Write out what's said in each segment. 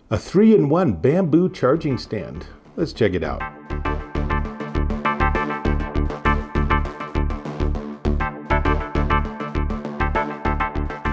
A 3-in-1 bamboo charging stand. Let's check it out.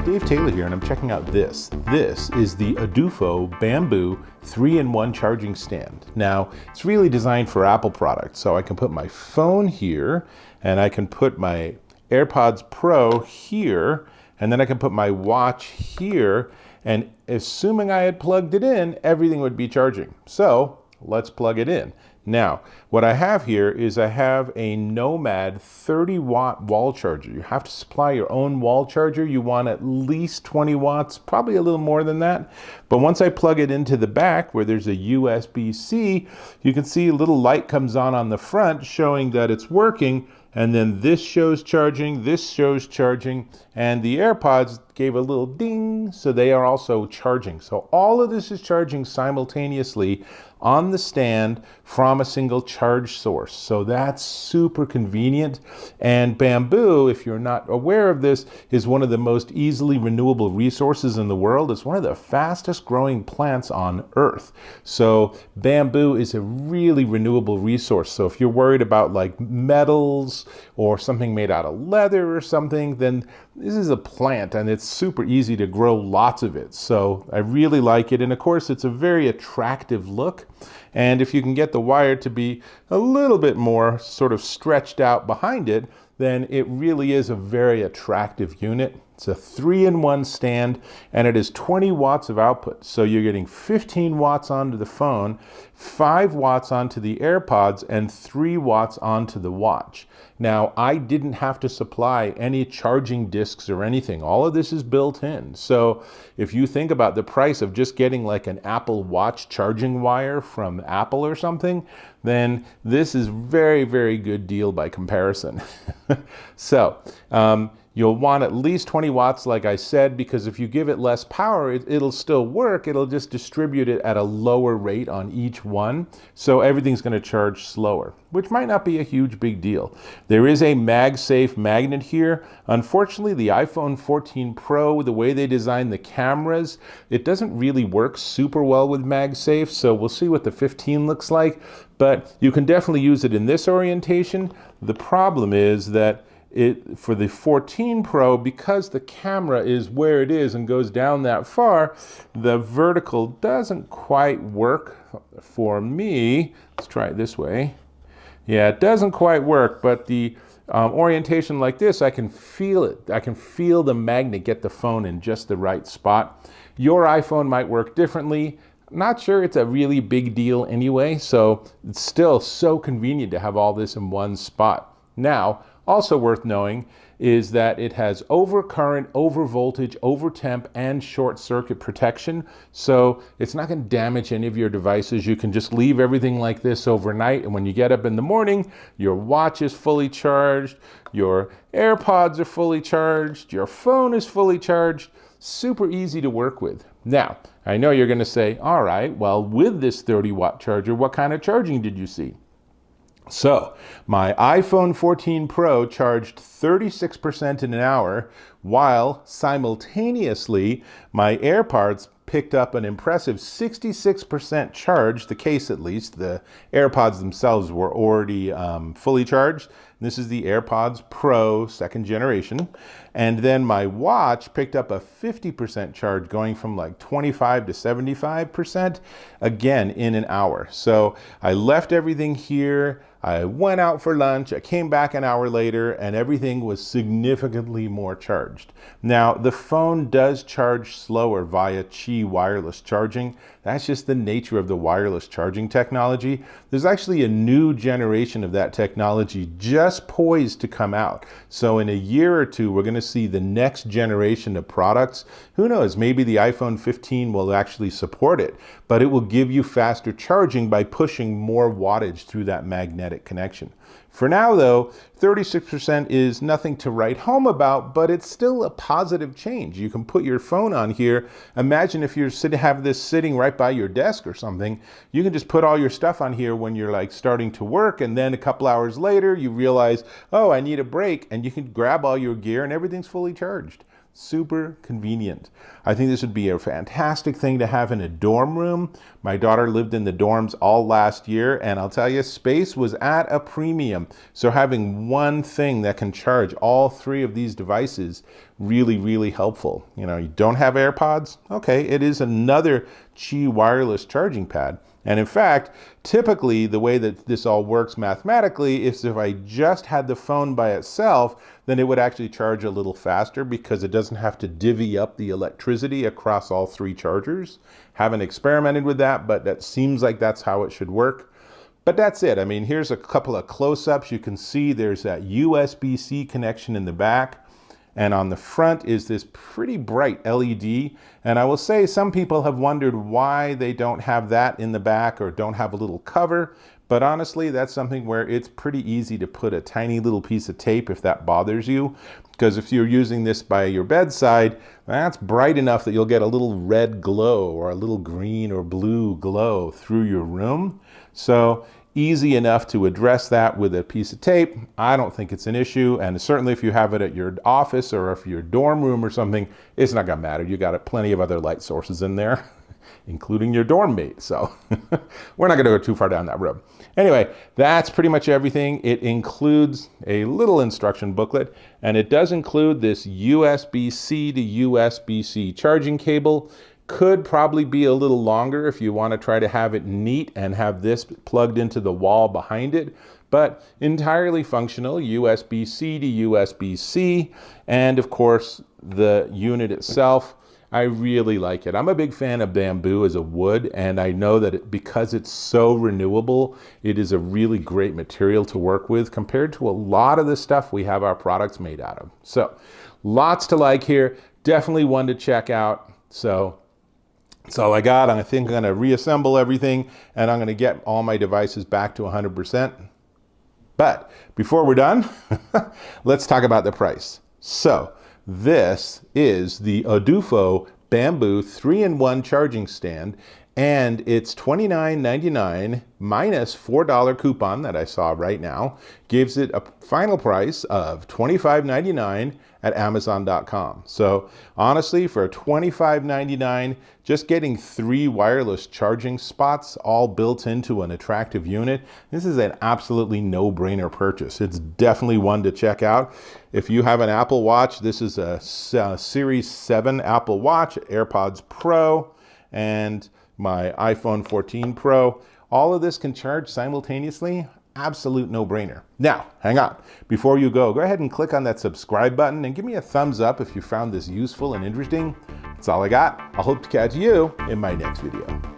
Dave Taylor here, and I'm checking out this. This is the ODUFO bamboo 3-in-1 charging stand. Now, it's really designed for Apple products, so I can put my phone here, and I can put my AirPods Pro here, and then I can put my watch here, and assuming I had plugged it in, everything would be charging. So let's plug it in. Now, what I have here is I have a Nomad 30-watt wall charger. You have to supply your own wall charger. You want at least 20 watts, probably a little more than that. But once I plug it into the back where there's a USB-C, you can see a little light comes on the front showing that it's working. And then this shows charging, and the AirPods gave a little ding, so they are also charging. So all of this is charging simultaneously on the stand from a single charge source. So that's super convenient. And bamboo, if you're not aware of this, is one of the most easily renewable resources in the world. It's one of the fastest growing plants on Earth. So bamboo is a really renewable resource. So if you're worried about like metals or something made out of leather or something, then this is a plant and it's super easy to grow lots of it. So I really like it. And of course, it's a very attractive look. And if you can get the wire to be a little bit more sort of stretched out behind it, then it really is a very attractive unit. It's a 3-in-1 stand, and it is 20 watts of output. So you're getting 15 watts onto the phone, 5 watts onto the AirPods, and 3 watts onto the watch. Now, I didn't have to supply any charging discs or anything. All of this is built in. So if you think about the price of just getting like an Apple Watch charging wire from Apple or something, then this is very, very good deal by comparison. So, you'll want at least 20 watts, like I said, because if you give it less power, it'll still work. It'll just distribute it at a lower rate on each one. So everything's going to charge slower, which might not be a huge big deal. There is a MagSafe magnet here. Unfortunately, the iPhone 14 Pro, the way they designed the cameras, it doesn't really work super well with MagSafe. So we'll see what the 15 looks like. But you can definitely use it in this orientation. The problem is that for the 14 Pro, because the camera is where it is and goes down that far, the vertical doesn't quite work for me. Let's try it this way. Yeah, it doesn't quite work, but the orientation like this, I can feel it. I can feel the magnet get the phone in just the right spot. Your iPhone might work differently. Not sure it's a really big deal anyway, so it's still so convenient to have all this in one spot. Now, also worth knowing is that it has overcurrent, overvoltage, overtemp, and short circuit protection. So it's not going to damage any of your devices. You can just leave everything like this overnight, and when you get up in the morning, your watch is fully charged, your AirPods are fully charged, your phone is fully charged. Super easy to work with. Now, I know you're going to say, all right, well, with this 30-watt charger, what kind of charging did you see? So my iPhone 14 Pro charged 36% in an hour, while simultaneously my AirPods picked up an impressive 66% charge, the case at least. The AirPods themselves were already fully charged. This is the AirPods Pro 2nd generation. And then my watch picked up a 50% charge, going from like 25 to 75%, again in an hour. So I left everything here. I went out for lunch, I came back an hour later, and everything was significantly more charged. Now, the phone does charge slower via Qi wireless charging. That's just the nature of the wireless charging technology. There's actually a new generation of that technology just poised to come out. So in a year or two, we're going to see the next generation of products. Who knows, maybe the iPhone 15 will actually support it, but it will give you faster charging by pushing more wattage through that magnetic connection. For now, though, 36% is nothing to write home about, but it's still a positive change. You can put your phone on here. Imagine if you have this sitting right by your desk or something. You can just put all your stuff on here when you're like starting to work, and then a couple hours later, you realize, oh, I need a break, and you can grab all your gear and everything's fully charged. Super convenient. I think this would be a fantastic thing to have in a dorm room. My daughter lived in the dorms all last year, and I'll tell you, space was at a premium. So having one thing that can charge all three of these devices, really, really helpful. You know, you don't have AirPods? Okay, it is another Qi wireless charging pad. And in fact, typically the way that this all works mathematically is if I just had the phone by itself, then it would actually charge a little faster because it doesn't have to divvy up the electricity across all three chargers. Haven't experimented with that, but that seems like that's how it should work. But that's it. I mean, here's a couple of close-ups. You can see there's that USB-C connection in the back. And on the front is this pretty bright LED. And I will say some people have wondered why they don't have that in the back or don't have a little cover. But honestly, that's something where it's pretty easy to put a tiny little piece of tape if that bothers you. Because if you're using this by your bedside, that's bright enough that you'll get a little red glow or a little green or blue glow through your room. So easy enough to address that with a piece of tape. I don't think it's an issue. And certainly if you have it at your office or if your dorm room or something, it's not gonna matter. You got plenty of other light sources in there, including your dorm mate. So we're not gonna go too far down that road. Anyway, that's pretty much everything. It includes a little instruction booklet, and it does include this USB-C to USB-C charging cable. Could probably be a little longer if you want to try to have it neat and have this plugged into the wall behind it, but entirely functional, USB-C to USB-C, and of course the unit itself. I really like it. I'm a big fan of bamboo as a wood, and I know that because it's so renewable, it is a really great material to work with compared to a lot of the stuff we have our products made out of. So lots to like here, definitely one to check out. So that's all I got. I think I'm going to reassemble everything, and I'm going to get all my devices back to 100%. But before we're done, let's talk about the price. So this is the ODUFO Bamboo 3-in-1 charging stand, and it's $29.99 minus $4 coupon that I saw right now, gives it a final price of $25.99 at Amazon.com. So honestly, for $25.99, just getting 3 wireless charging spots all built into an attractive unit, this is an absolutely no-brainer purchase. It's definitely one to check out. If you have an Apple Watch, this is a Series 7 Apple Watch, AirPods Pro, and my iPhone 14 Pro. All of this can charge simultaneously. Absolute no-brainer. Now, hang on. Before you go ahead and click on that subscribe button and give me a thumbs up if you found this useful and interesting. That's all I got. I hope to catch you in my next video.